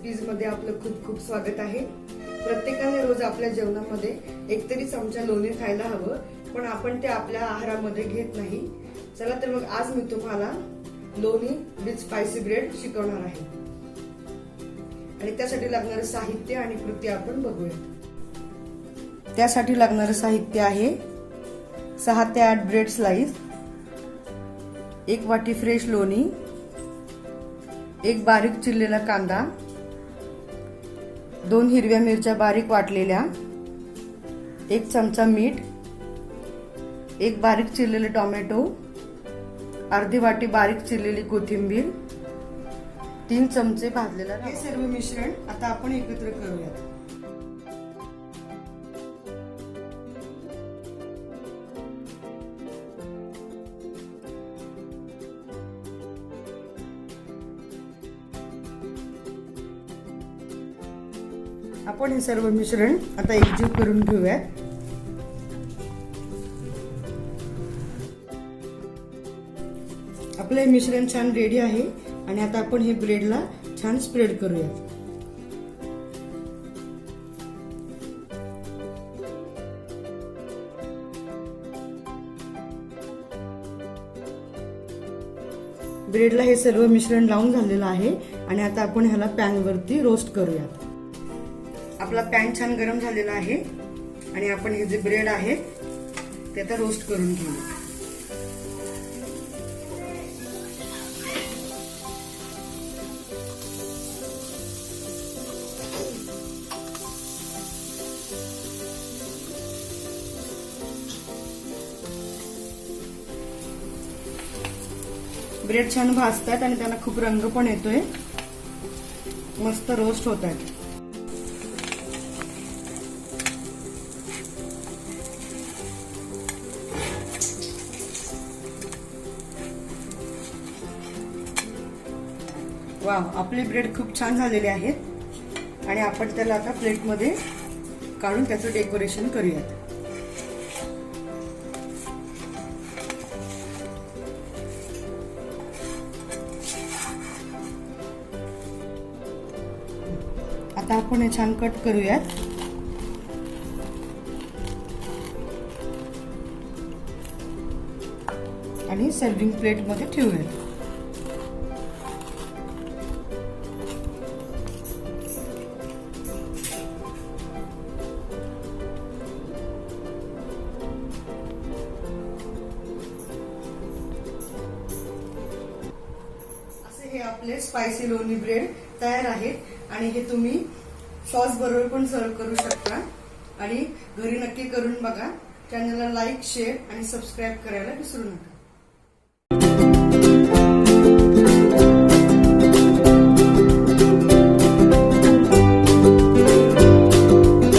Recipes मध्ये आपलं खूप खूप स्वागत आहे। प्रत्येकाने रोज आपल्या जेवणामध्ये एकतरी चमचा लोणी खायला हवं, पण आपण ते आपल्या आहारामध्ये घेत नाही। चला तर मग आज मी तुम्हाला लोणी विथ स्पायसी ब्रेड शिकवणार आहे आणि त्यासाठी लागणारे साहित्य आणि कृती आपण बघूया। त्यासाठी लागणारे साहित्य आहे 6 ते 8 ब्रेड स्लाइस, 1 वाटी फ्रेश लोणी, 1 बारीक चिरलेला कांदा, 2 हिरव्या मिरच्या बारीक वाटलेल्या, 1 चमचा मीठ, 1 बारीक चिरलेले टोमॅटो, अर्धी वाटी बारीक चिरलेली कोथिंबीर, 3 चमचे भाजलेला रवा। हे सर्व मिश्रण आता आपण एकत्र करूयात। आपण हे सर्व मिश्रण आता एकजीव करून घेऊयात। आपले मिश्रण छान रेडी आहे आणि आता आपण हे ब्रेडला छान स्प्रेड करूयात। ब्रेडला हे सर्व मिश्रण लावून झालेलं आहे आणि आता आपण ह्याला पॅन वरती रोस्ट करूयात। आपला पॅन छान गरम झालेला आहे आणि आपण हे जे ब्रेड आहे ते आता रोस्ट करून घेऊ। ब्रेड छान भाजतात आणि त्यांना खूप रंग पण येतोय, मस्त रोस्ट होत आहेत। वाव, आपले ब्रेड खूप छान झालेले आहेत आणि आपण त्याला आता प्लेटमध्ये काढून त्याचं डेकोरेशन करूयात। आता आपण हे छान कट करूयात आणि सर्विंग प्लेटमध्ये ठेवूयात। हे आपले स्पायसी लोणी ब्रेड तयार आहेत आणि हे तुम्ही सॉस बरोबर पण सर्व करू शकता आणि घरी नक्की करून बघा। चॅनलला लाईक, शेअर आणि सबस्क्राईब करायला विसरू नका।